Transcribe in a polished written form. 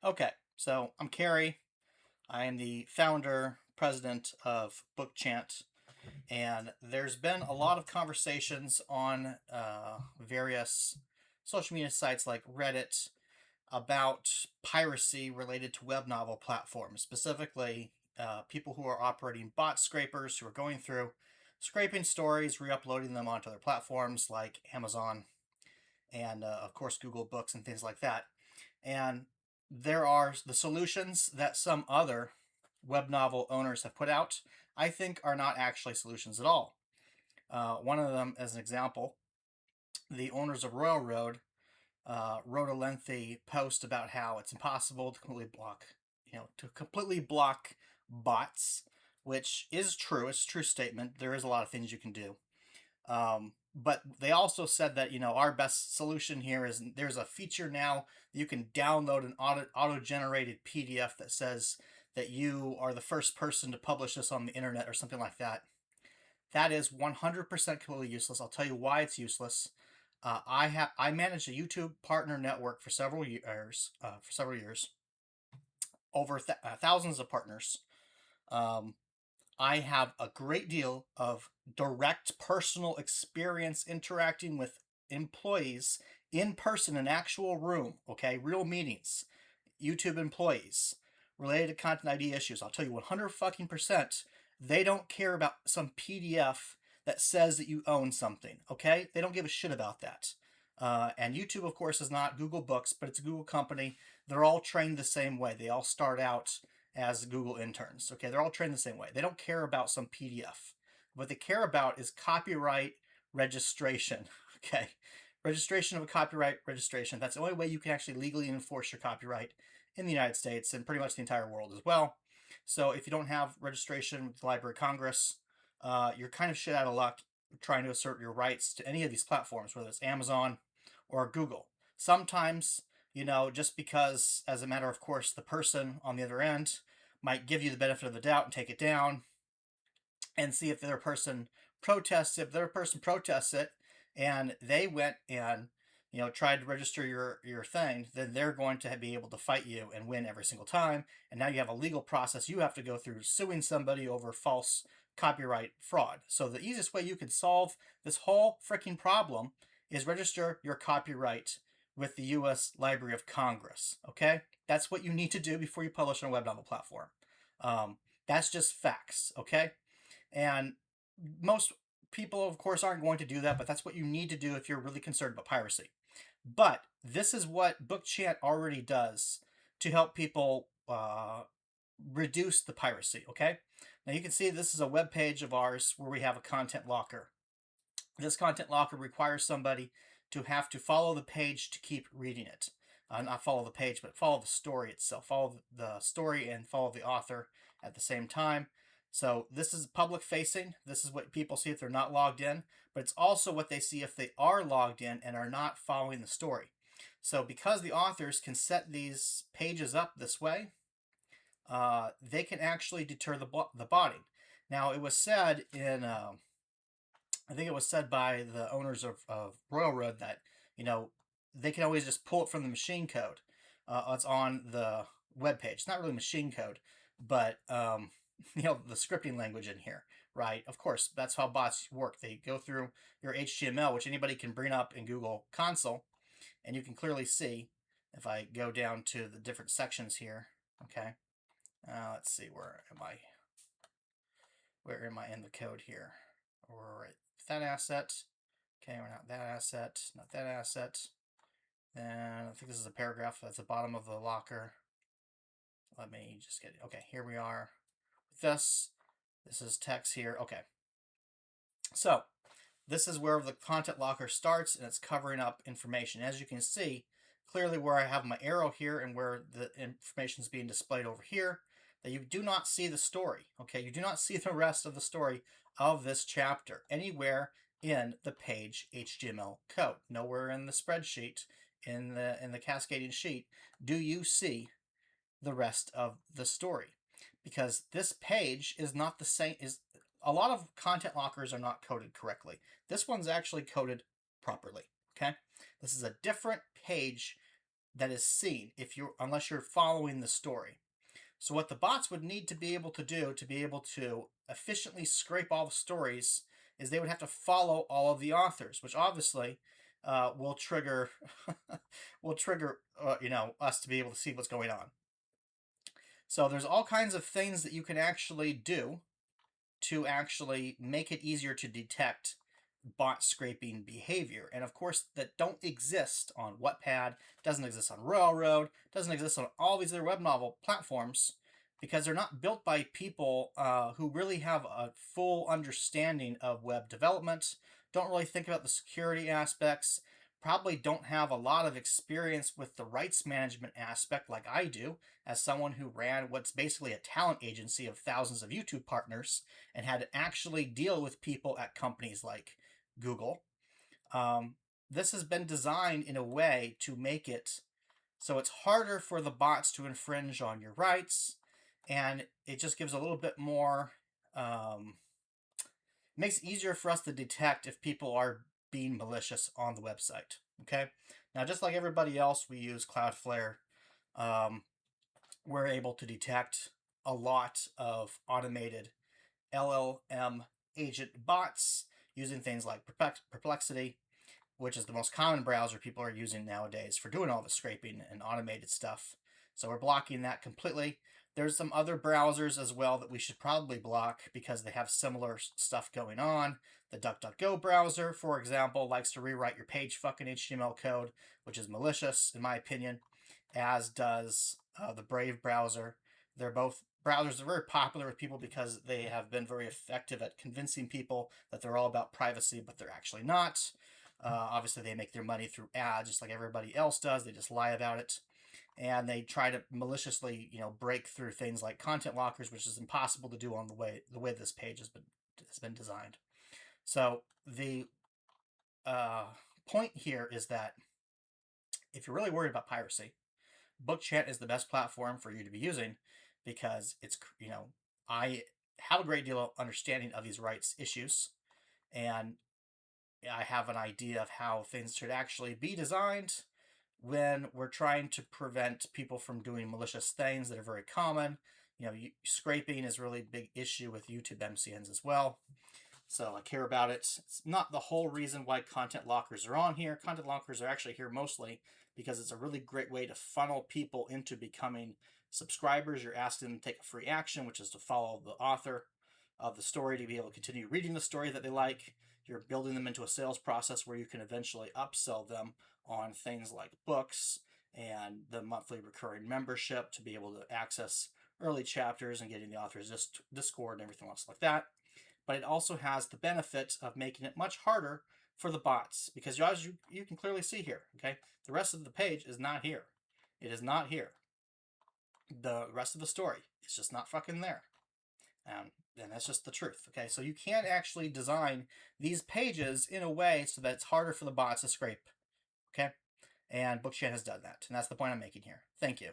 Okay, so I'm Carrie. I am the founder, president of BookChant, and there's been a lot of conversations on various social media sites like Reddit about piracy related to web novel platforms, specifically people who are operating bot scrapers who are going through scraping stories, re-uploading them onto their platforms like Amazon and, of course, Google Books and things like that. And there are the solutions that some other web novel owners have put out, I think, are not actually solutions at all. One of them, as an example, the owners of Royal Road wrote a lengthy post about how it's impossible to completely block bots, which is true. It's a true statement. There is a lot of things you can do. But they also said that, our best solution here is there's a feature now that you can download an auto-generated PDF that says that you are the first person to publish this on the internet or something like that. That is 100% completely useless. I'll tell you why it's useless. I managed a YouTube partner network for several years. Over thousands of partners. Um, I have a great deal of direct personal experience interacting with employees in person, in actual room, okay, real meetings, YouTube employees, related to content ID issues. I'll tell you 100 fucking percent, they don't care about some PDF that says that you own something, okay? They don't give a shit about that. And YouTube, of course, is not Google Books, but it's a Google company. They're all trained the same way. They all start out as Google interns. Okay, they're all trained the same way. They don't care about some PDF. What they care about is copyright registration. Okay, registration of a copyright registration. That's the only way you can actually legally enforce your copyright in the United States and pretty much the entire world as well. So if you don't have registration with the Library of Congress, you're kind of shit out of luck trying to assert your rights to any of these platforms, whether it's Amazon or Google. Sometimes, just because, as a matter of course, the person on the other end might give you the benefit of the doubt and take it down and see if the other person protests it. If the other person protests it and they went and tried to register your thing, then they're going to be able to fight you and win every single time. And now you have a legal process you have to go through suing somebody over false copyright fraud. So the easiest way you could solve this whole freaking problem is register your copyright with the U.S. Library of Congress. Okay, that's what you need to do before you publish on a web novel platform. That's just facts. Okay, and most people, of course, aren't going to do that, but that's what you need to do if you're really concerned about piracy. But this is what BookChant already does to help people reduce the piracy. Okay, now you can see this is a web page of ours where we have a content locker. This content locker requires somebody to have to follow the page to keep reading it. Not follow the page, but follow the story itself. Follow the story and follow the author at the same time. So this is public facing. This is what people see if they're not logged in, but it's also what they see if they are logged in and are not following the story. So because the authors can set these pages up this way, they can actually deter the botting. Now, it was said I think it was said by the owners of Royal Road that, they can always just pull it from the machine code. It's on the web page. It's not really machine code, but, the scripting language in here, right? Of course, that's how bots work. They go through your HTML, which anybody can bring up in Google Console, and you can clearly see if I go down to the different sections here. Okay, let's see, where am I? Where am I in the code here? We're at that asset. Okay, we're not that asset, not that asset. Then I think this is a paragraph that's the bottom of the locker. Let me just get it. Okay, here we are with this. This is text here. Okay. So this is where the content locker starts, and it's covering up information. As you can see, clearly where I have my arrow here and where the information is being displayed over here, that you do not see the story. Okay, you do not see the rest of the story of this chapter anywhere in the page HTML code. Nowhere in the spreadsheet, in the cascading sheet, do you see the rest of the story, because this page is not the same. Is A lot of content lockers are not coded correctly. This one's actually coded properly. Okay, this is a different page that is seen if you're unless you're following the story. So what the bots would need to be able to do to be able to efficiently scrape all the stories is they would have to follow all of the authors, which obviously will trigger will trigger us to be able to see what's going on. So there's all kinds of things that you can actually do to actually make it easier to detect bot scraping behavior. And of course, that don't exist on Wattpad, doesn't exist on Railroad, doesn't exist on all these other web novel platforms because they're not built by people who really have a full understanding of web development, don't really think about the security aspects, probably don't have a lot of experience with the rights management aspect like I do, as someone who ran what's basically a talent agency of thousands of YouTube partners and had to actually deal with people at companies like Google. Um, this has been designed in a way to make it so it's harder for the bots to infringe on your rights, and it just gives a little bit more. Makes it easier for us to detect if people are being malicious on the website. Okay, now just like everybody else, we use Cloudflare. Um, we're able to detect a lot of automated LLM agent bots using things like Perplexity, which is the most common browser people are using nowadays for doing all the scraping and automated stuff. So we're blocking that completely. There's some other browsers as well that we should probably block because they have similar stuff going on. The DuckDuckGo browser, for example, likes to rewrite your page fucking HTML code, which is malicious, in my opinion, as does the Brave browser. They're both browsers that are very popular with people because they have been very effective at convincing people that they're all about privacy, but they're actually not. Obviously, they make their money through ads, just like everybody else does. They just lie about it, and they try to maliciously, break through things like content lockers, which is impossible to do on the way this page has been designed. So the uh, point here is that if you're really worried about piracy, BookChant is the best platform for you to be using because I have a great deal of understanding of these rights issues, and I have an idea of how things should actually be designed when we're trying to prevent people from doing malicious things that are very common. Scraping is a really big issue with YouTube MCNs as well. So I care about it. It's not the whole reason why content lockers are on here. Content lockers are actually here mostly because it's a really great way to funnel people into becoming subscribers. You're asking them to take a free action, which is to follow the author of the story to be able to continue reading the story that they like. You're building them into a sales process where you can eventually upsell them on things like books and the monthly recurring membership to be able to access early chapters and getting the author's Discord and everything else like that. But it also has the benefit of making it much harder for the bots because as you can clearly see here, okay, the rest of the page is not here. It is not here. The rest of the story is just not fucking there. And that's just the truth. Okay, so you can actually design these pages in a way so that it's harder for the bots to scrape. Okay, and BookChant has done that, and that's the point I'm making here. Thank you.